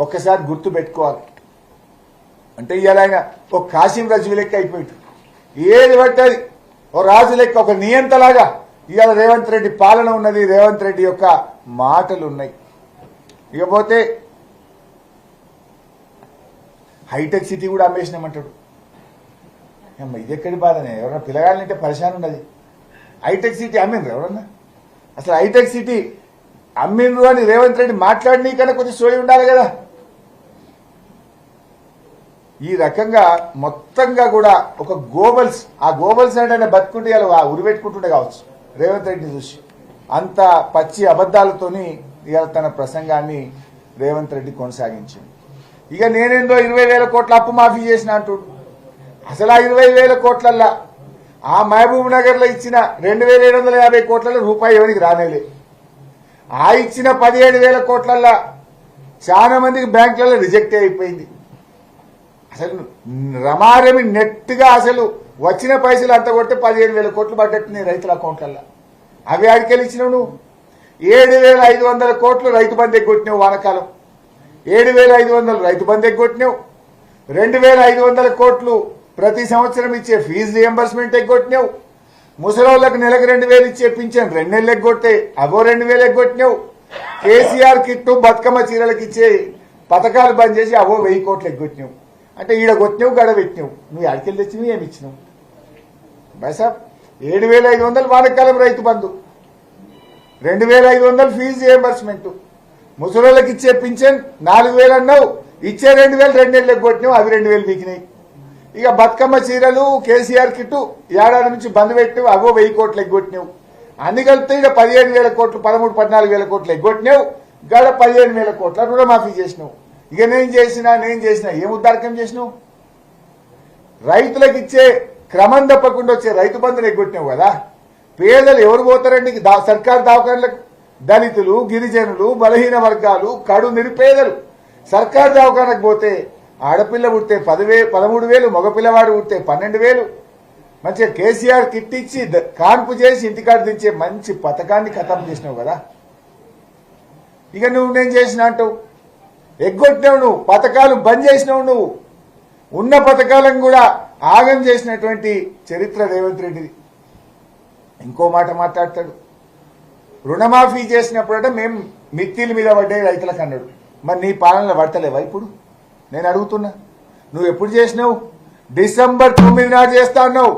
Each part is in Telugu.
ఒక్కసారి గుర్తు పెట్టుకోవాలి. అంటే ఇవాళ ఆయన ఒక కాశీం రజు లెక్క అయిపోయింది. ఏది పట్టది ఓ రాజు లెక్క, ఒక నియంతలాగా ఇవాళ రేవంత్ రెడ్డి పాలన ఉన్నది, రేవంత్ రెడ్డి యొక్క మాటలు ఉన్నాయి. ఇకపోతే హైటెక్ సిటీ కూడా అమ్మేసినామంటాడు. ఇది ఎక్కడి బాధనే? ఎవరన్నా పిల్లగాళ్ళంటే పరిశాన్ ఉన్నది. హైటెక్ సిటీ అమ్మిండ్రు ఎవరన్నా? అసలు హైటెక్ సిటీ అమ్మిండ్రు అని రేవంత్ రెడ్డి మాట్లాడినీకన్నా కొంచెం సోయి ఉండాలి కదా. ఈ రకంగా మొత్తంగా కూడా ఒక గోబల్స్, ఆ గోబల్స్ అంటే బతుకుంటే ఇలా ఉరిపెట్టుకుంటుండే కావచ్చు రేవంత్ రెడ్డిని చూసి. అంత పచ్చి అబద్దాలతోని ఇవాళ తన ప్రసంగాన్ని రేవంత్ రెడ్డి కొనసాగించింది. ఇక నేనేందో 20,000 కోట్ల అప్పు మాఫీ చేసిన అంటుడు. అసలు ఆ 20,000 కోట్లల్లా ఆ మహబూబ్ నగర్ లో ఇచ్చిన 2,750 కోట్లలో రూపాయి ఎవరికి రానేలే. ఆ ఇచ్చిన 17,000 కోట్లల్లా చాలా మందికి బ్యాంకులలో రిజెక్ట్ అయిపోయింది. అసలు రమారమి నెట్ గా అసలు వచ్చిన పైసలు అంత కొడితే 15,000 కోట్లు పడ్డట్టున్నాయి రైతుల అకౌంట్లలో. అవి ఆడికెళ్ళి ఇచ్చినావు నువ్వు. 7,500 కోట్లు రైతు బంధు ఎగ్గొట్టినావు వానకాలం. 7,500 రైతు బంధు ఎగ్గొట్టినావు. 2,500 కోట్లు ప్రతి సంవత్సరం ఇచ్చే ఫీజు రియంబర్స్మెంట్ ఎగ్గొట్టినావు. ముసలోళ్లకు నెలకు 2,000 ఇచ్చే పింఛన్ 2 నెలలు ఎగ్గొట్టే అగో 2,000 ఎగ్గొట్టినావు. కేసీఆర్ కిట్టు బతుకమ్మ చీరలకు ఇచ్చే పథకాలు బంద్ చేసి అవో 1,000 కోట్లు ఎగ్గొట్టినావు. అంటే ఈడ కొట్టినావు, గడ పెట్టినావు. నువ్వు అడికెళ్ళి తెచ్చినావు, ఏమి ఇచ్చినావు? బైసాబ్ 7,500 వానకాలం రైతు బంధు, 2,500 ఫీజు రియంబర్స్మెంట్, ముసలోళ్ళకి ఇచ్చే పింఛన్ 4,000 అన్నావు, ఇచ్చే 2,000 2 నెలలు ఎగ్గొట్టినావు, అవి 2,000 వీకినాయి. ఇక బతుకమ్మ చీరలు కేసీఆర్ కిట్టు ఏడాది నుంచి బంద్ పెట్టినావు, అవో 1,000 కోట్లు ఎగ్గొట్టినావు. అన్ని కలిపితే ఇక 15,000 కోట్లు 13,000-14,000 కోట్లు ఎగ్గొట్టినావు. గడ 15,000 కోట్ల రుణమాఫీ చేసినావు. ఇక నేను చేసినా ఏం ఉద్దారకం చేసినావు? రైతులకు ఇచ్చే క్రమం తప్పకుండా వచ్చే రైతు బంధుని ఎగ్గొట్టినావు కదా. పేదలు ఎవరు పోతారండి సర్కారు దవాఖానలకు? దళితులు, గిరిజనులు, బలహీన వర్గాలు, కడు నిరుపేదలు. సర్కారు దవాఖానకు పోతే ఆడపిల్ల పుడితే 13,000, మగపిల్లవాడు పుడితే 12,000. మంచిగా కేసీఆర్ కిట్ ఇచ్చి కాన్పు చేసి ఇంటికాడ దించే మంచి పథకాన్ని ఖతం చేసినావు కదా. ఇక నువ్వు నేను చేసిన అంటావు, ఎగ్గొట్టినావు నువ్వు, పథకాలు బంద్ చేసినావు నువ్వు. ఉన్న పథకాలను కూడా ఆగం చేసినటువంటి చరిత్ర రేవంత్ రెడ్డిది. ఇంకో మాట మాట్లాడతాడు, రుణమాఫీ చేసినప్పుడట మేము మిత్తిల మీద పడ్డాయి రైతులకు అన్నాడు. మరి నీ పాలనలో పడతలేవా ఇప్పుడు? నేను అడుగుతున్నా, నువ్వు ఎప్పుడు చేసినావు? డిసెంబర్ 9 నాడు చేస్తా అన్నావు.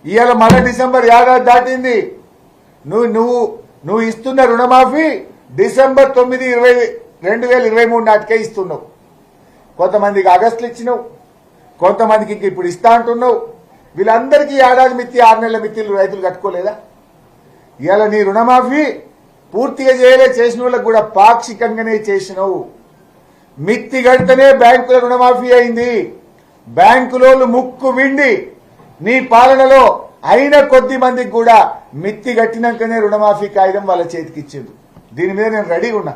ఇవాళ మళ్ళీ డిసెంబర్ 7 దాటింది. నువ్వు ఇస్తున్న రుణమాఫీ డిసెంబర్ 9, 2023 నాటికే ఇస్తున్నావు. కొంతమందికి ఆగస్టులు ఇచ్చినావు, కొంతమందికి ఇంక ఇప్పుడు ఇస్తా అంటున్నావు. వీళ్ళందరికీ ఏడాది మిత్తి 6 నెలల మిత్తిలు రైతులు కట్టుకోలేదా? ఇవాళ నీ రుణమాఫీ పూర్తిగా చేసిన వాళ్ళకు కూడా పాక్షికంగానే చేసినావు. మిత్తి గడితేనే బ్యాంకుల రుణమాఫీ అయింది. బ్యాంకులోళ్ళు ముక్కు విండి నీ పాలనలో అయిన కొద్ది మందికి కూడా మిత్తి గట్టినాకనే రుణమాఫీ కాగితం వాళ్ళ చేతికి ఇచ్చింది. దీని మీద నేను రెడీగా ఉన్నా.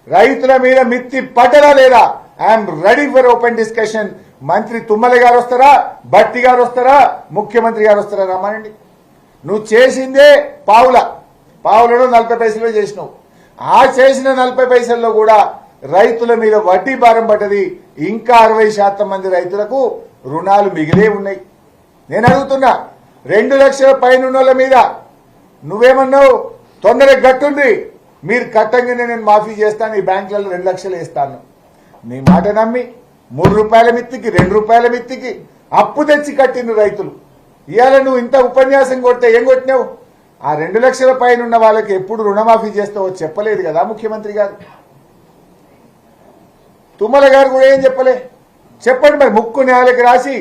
రైతుల మీద మిత్తి పట్టరా లేదా? I'm ready for open discussion. మంత్రి తుమ్మల గారు వస్తారా, భట్టి గారు వస్తారా, ముఖ్యమంత్రి గారు వస్తారా? రమ్మనండి. నువ్వు చేసిందే పావులలో 40 పైసలు చేసినావు. ఆ చేసిన 40 పైసల్లో కూడా రైతుల మీద వడ్డీ భారం పడ్డది. ఇంకా 60% మంది రైతులకు రుణాలు మిగిలే ఉన్నాయి. నేను అడుగుతున్నా, 2 లక్షల పైన ఉన్నోళ్ళ మీద నువ్వేమన్నావు? తొందరగా కట్టుండి, మీరు కట్టంగానే నేను మాఫీ చేస్తాను, ఈ బ్యాంకులలో 2 లక్షలు వేస్తాను. నీ మాట నమ్మి 3 రూపాయల మిత్తికి 2 రూపాయల మిత్తికి అప్పు తెచ్చి కట్టిన రైతులు. ఇవాళ నువ్వు ఇంత ఉపన్యాసం కొడితే ఏం కొట్టినావు? ఆ 2 లక్షల పైన ఉన్న వాళ్ళకి ఎప్పుడు రుణమాఫీ చేస్తావో చెప్పలేదు కదా ముఖ్యమంత్రి గారు. తుమ్మల గారు కూడా ఏం చెప్పండి మరి. ముక్కు నేలకి రాసి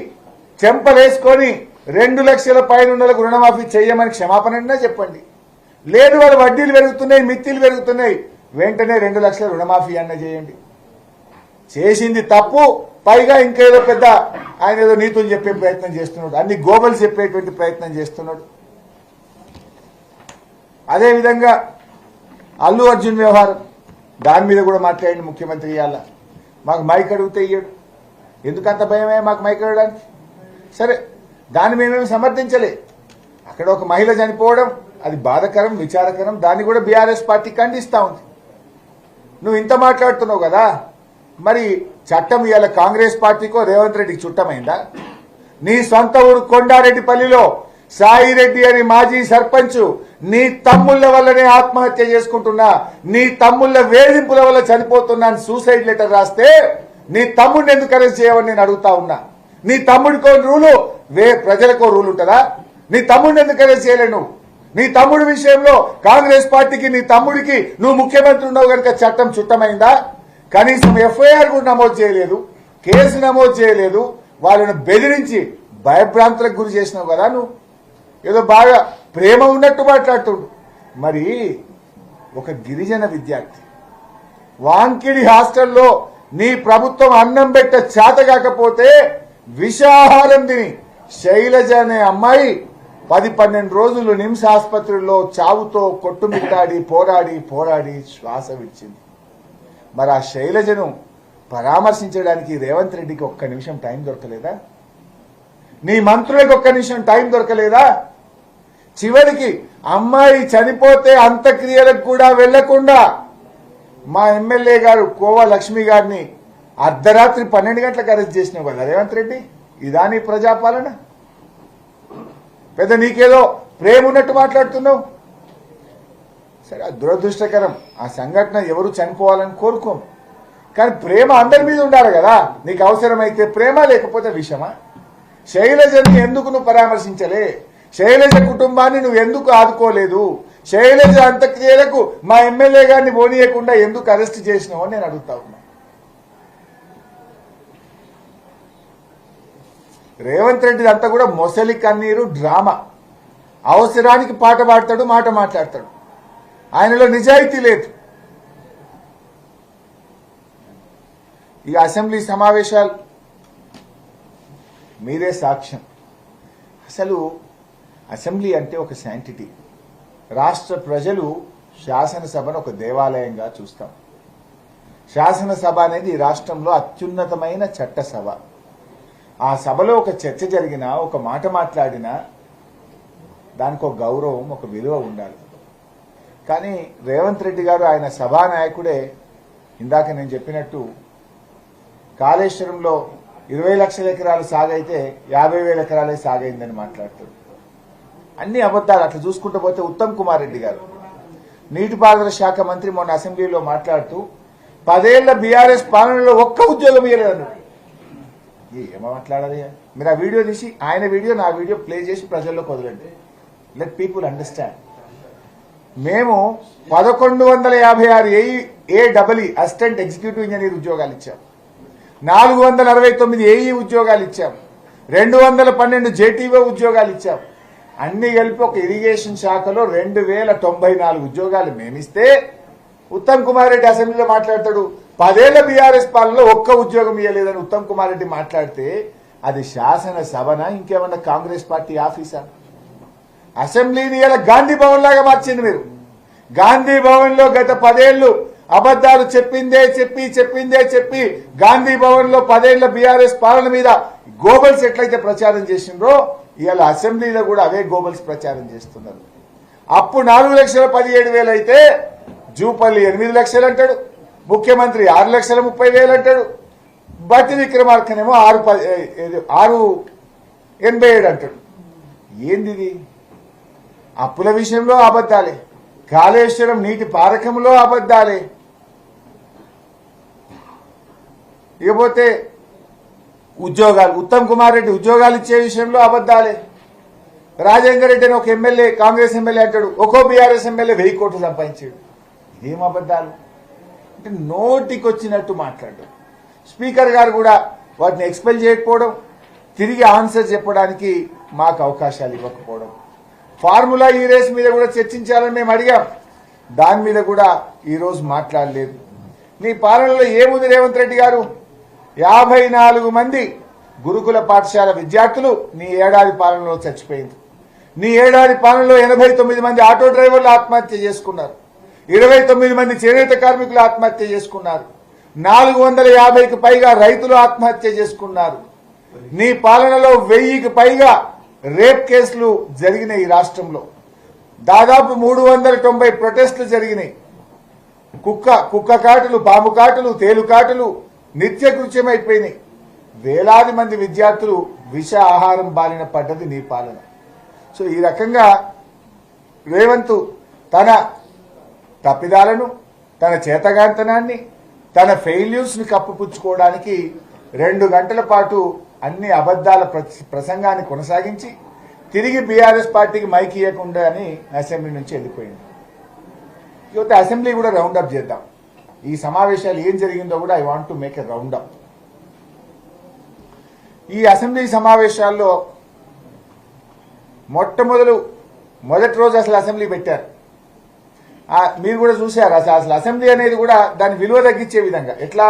చెంపలేసుకొని 2 లక్షల పైన ఉన్న వాళ్ళకు రుణమాఫీ చేయమని క్షమాపణ చెప్పండి. లేదు, వాళ్ళ వడ్డీలు పెరుగుతున్నాయి, మిత్తిలు పెరుగుతున్నాయి, వెంటనే 2 లక్షల రుణమాఫీ అన్న చేయండి. చేసింది తప్పు, పైగా ఇంకేదో పెద్ద ఆయన ఏదో నీతులు చెప్పే ప్రయత్నం చేస్తున్నాడు, అన్ని గోబలు చెప్పేటువంటి ప్రయత్నం చేస్తున్నాడు. అదేవిధంగా అల్లు అర్జున్ వ్యవహారం, దాని మీద కూడా మాట్లాడండి ముఖ్యమంత్రి. ఇవాళ మాకు మైక్ అడిగితే ఇయ్యడు. ఎందుకంత భయమే మాకు మైక్ అడగడానికి? సరే, దాన్ని మేమేమి సమర్థించలే. అక్కడ ఒక మహిళ చనిపోవడం అది బాధకరం, విచారకరం. దాన్ని కూడా బీఆర్ఎస్ పార్టీ ఖండిస్తా ఉంది. నువ్వు ఇంత మాట్లాడుతున్నావు కదా, మరి చట్టం ఇవాళ కాంగ్రెస్ పార్టీకో రేవంత్ రెడ్డికి చుట్టమైందా? నీ సొంత ఊరు కొండారెడ్డిపల్లిలో సాయిరెడ్డి అని మాజీ సర్పంచ్ నీ తమ్ముళ్ల వల్లనే ఆత్మహత్య చేసుకుంటున్నా, నీ తమ్ముళ్ల వేధింపుల వల్ల చనిపోతున్నా అని సూసైడ్ లెటర్ రాస్తే నీ తమ్ముడిని ఎందుకు అరెస్ట్ చేయవని నేను అడుగుతా ఉన్నా. నీ తమ్ముడికో రూలు ప్రజలకో రూల్ ఉంటుందా? నీ తమ్ముడిని ఎందుకు అరెస్ట్ చేయలేను? నీ తమ్ముడి విషయంలో కాంగ్రెస్ పార్టీకి నీ తమ్ముడికి నువ్వు ముఖ్యమంత్రి ఉన్నావు కనుక చట్టం చుట్టమైందా? కనీసం ఎఫ్ఐఆర్ కూడా నమోదు చేయలేదు, కేసు నమోదు చేయలేదు, వాళ్ళను బెదిరించి భయభ్రాంతులకు గురి చేసినావు కదా. నువ్వు ఏదో బాగా ప్రేమ ఉన్నట్టు మాట్లాడుతుండు. మరి ఒక గిరిజన విద్యార్థి వాంకిడి హాస్టల్లో నీ ప్రభుత్వం అన్నం పెట్ట చేత కాకపోతే విషాహారం తిని శైలజ అనే అమ్మాయి 10-12 రోజులు నిమ్స్ ఆసుపత్రిలో చావుతో కొట్టుమిట్టాడి పోరాడి శ్వాస విడిచింది. మరి ఆ శైలజను పరామర్శించడానికి రేవంత్ రెడ్డికి ఒక్క నిమిషం టైం దొరకలేదా? నీ మంత్రులకు ఒక్క నిమిషం టైం దొరకలేదా? చివరికి అమ్మాయి చనిపోతే అంత్యక్రియలకు కూడా వెళ్లకుండా మా ఎమ్మెల్యే గారు కోవా లక్ష్మి గారిని అర్ధరాత్రి 12 గంటలకు అరెస్ట్ చేసినావు కదా రేవంత్ రెడ్డి. ఇదా నీ ప్రజాపాలన? పెద్ద నీకేదో ప్రేమ ఉన్నట్టు మాట్లాడుతున్నావు. సరే, దురదృష్టకరం. ఆ సంఘటన ఎవరు చనిపోవాలని కోరుకోం, కానీ ప్రేమ అందరి మీద ఉండాలి కదా. నీకు అవసరమైతే ప్రేమ, లేకపోతే విషమా? శైలజని ఎందుకు నువ్వు పరామర్శించలే? శైలజ కుటుంబాన్ని నువ్వు ఎందుకు ఆదుకోలేదు? శైలజ అంత్యక్రియలకు మా ఎమ్మెల్యే గారిని పోనీయకుండా ఎందుకు అరెస్ట్ చేసినావు అని నేను అడుగుతా ఉన్నా. రేవంత్ రెడ్డి అంతా కూడా మొసలి కన్నీరు డ్రామా. అవసరానికి పాట పాడతాడు, మాట మాట్లాడతాడు. ఆయనలో నిజాయితీ లేదు. ఇక అసెంబ్లీ సమావేశాలు మీరే సాక్ష్యం. అసలు అసెంబ్లీ అంటే ఒక శాంటిటీ. రాష్ట్ర ప్రజలు శాసనసభను ఒక దేవాలయంగా చూస్తాం. శాసనసభ అనేది ఈ రాష్ట్రంలో అత్యున్నతమైన చట్టసభ. ఆ సభలో ఒక చర్చ జరిగినా, ఒక మాట మాట్లాడినా దానికి ఒక గౌరవం, ఒక విలువ ఉండాలి. కానీ రేవంత్ రెడ్డి గారు ఆయన సభానాయకుడే ఇందాక నేను చెప్పినట్టు కాళేశ్వరంలో 20 లక్షల ఎకరాలు సాగైతే 50,000 ఎకరాలే సాగైందని మాట్లాడుతాడు. అన్ని అబద్దాలు. అట్లా చూసుకుంటూ పోతే ఉత్తమ్ కుమార్ రెడ్డి గారు నీటిపారుదల శాఖ మంత్రి మొన్న అసెంబ్లీలో మాట్లాడుతూ 10 ఏళ్ల బీఆర్ఎస్ పాలనలో ఒక్క ఉద్యోగం ఇవ్వలేదు. ఏమో మాట్లాడాలి? మీరు ఆ వీడియో తీసి ఆయన వీడియో నా వీడియో ప్లే చేసి ప్రజల్లోకి వదలండి. Let people understand. మేము 1156 ఏఈ అసిస్టెంట్ ఎగ్జిక్యూటివ్ ఇంజనీర్ ఉద్యోగాలు ఇచ్చాం, 469 ఏఈ ఉద్యోగాలు ఇచ్చాం, 212 జేటీఓ ఉద్యోగాలు ఇచ్చాం. అన్ని కలిపి ఒక ఇరిగేషన్ శాఖలో 2094 ఉద్యోగాలు మేమిస్తే ఉత్తమ్ కుమార్ రెడ్డి అసెంబ్లీలో మాట్లాడతాడు 10 ఏళ్ల బీఆర్ఎస్ పాలనలో ఒక్క ఉద్యోగం ఇవ్వలేదని ఉత్తమ్ కుమార్ రెడ్డి మాట్లాడితే అది శాసనసభనా ఇంకేమన్నా కాంగ్రెస్ పార్టీ ఆఫీసా? అసెంబ్లీని ఇలా గాంధీ భవన్ లాగా మార్చింది మీరు. గాంధీ భవన్ లో గత 10 ఏళ్లు అబద్దాలు చెప్పిందే చెప్పి గాంధీ భవన్ లో 10 ఏళ్ల బీఆర్ఎస్ పాలన మీద గోబల్స్ ఎట్లయితే ప్రచారం చేసిండ్రో ఇవాళ అసెంబ్లీలో కూడా అవే గోబల్స్ ప్రచారం చేస్తున్నారు. అప్పుడు 4,17,000 అయితే జూపల్లి 8 లక్షలు అంటాడు, ముఖ్యమంత్రి 6,30,000 అంటాడు, బట్టి విక్రమార్కనేమో 6,87 అంటాడు. ఏంది? అప్పుల విషయంలో అబద్దాలే, కాళేశ్వరం నీటి పారకంలో అబద్దాలే, ఇకపోతే ఉద్యోగాలు ఉత్తమ్ కుమార్ రెడ్డి ఉద్యోగాలు ఇచ్చే విషయంలో అబద్దాలే. రాజేందర్ రెడ్డి అని ఒక ఎమ్మెల్యే కాంగ్రెస్ ఎమ్మెల్యే అంటాడు ఒక్కో బీఆర్ఎస్ ఎమ్మెల్యే 1000 కోట్లు సంపాదించాడు. ఏం అబద్దాలు? అంటే నోటికొచ్చినట్టు మాట్లాడడం. స్పీకర్ గారు కూడా వాటిని ఎక్స్పెల్ చేయకపోవడం, తిరిగి ఆన్సర్ చెప్పడానికి మాకు అవకాశాలు ఇవ్వకపోవడం. ఫార్ములా ఈ రేస్ మీద కూడా చర్చించాలని మేము అడిగాం, దాని మీద కూడా ఈరోజు మాట్లాడలేదు. నీ పాలనలో ఏముంది రేవంత్ రెడ్డి గారు? 54 మంది గురుకుల పాఠశాల విద్యార్థులు నీ ఏడాది పాలనలో చచ్చిపోయింది. నీ ఏడాది పాలనలో 89 మంది ఆటో డ్రైవర్లు ఆత్మహత్య చేసుకున్నారు, 29 మంది చేనేత కార్మికులు ఆత్మహత్య చేసుకున్నారు, 450కి పైగా రైతులు ఆత్మహత్య చేసుకున్నారు. నీ పాలనలో 1000కి పైగా రేప్ కేసులు జరిగినాయి. ఈ రాష్ట్రంలో దాదాపు 390 ప్రొటెస్టులు జరిగినాయి. కుక్క కాటులు, పాము కాటులు, తేలు కాటులు, నిత్యకృత్యమైపోయినాయి. వేలాది మంది విద్యార్థులు విష ఆహారం బాలిన పడ్డది నీ పాలన. సో ఈ రకంగా రేవంత్ తన తప్పిదాలను, తన చేతగాంతనాన్ని, తన ఫెయిల్యూర్స్ని కప్పుపుచ్చుకోవడానికి 2 గంటల పాటు అన్ని అబద్దాల ప్రసంగాన్ని కొనసాగించి తిరిగి బీఆర్ఎస్ పార్టీకి మైక్ ఇవ్వకుండా అని అసెంబ్లీ నుంచి వెళ్ళిపోయింది. ఇకపోతే అసెంబ్లీ కూడా రౌండప్ చేద్దాం. ఈ సమావేశాలు ఏం జరిగిందో కూడా I want to make a roundup. ఈ అసెంబ్లీ సమావేశాల్లో మొదటి రోజు అసలు అసెంబ్లీ పెట్టారు. మీరు కూడా చూశారు. అసలు అసెంబ్లీ అనేది కూడా దాని విలువ తగ్గించే విధంగా ఎట్లా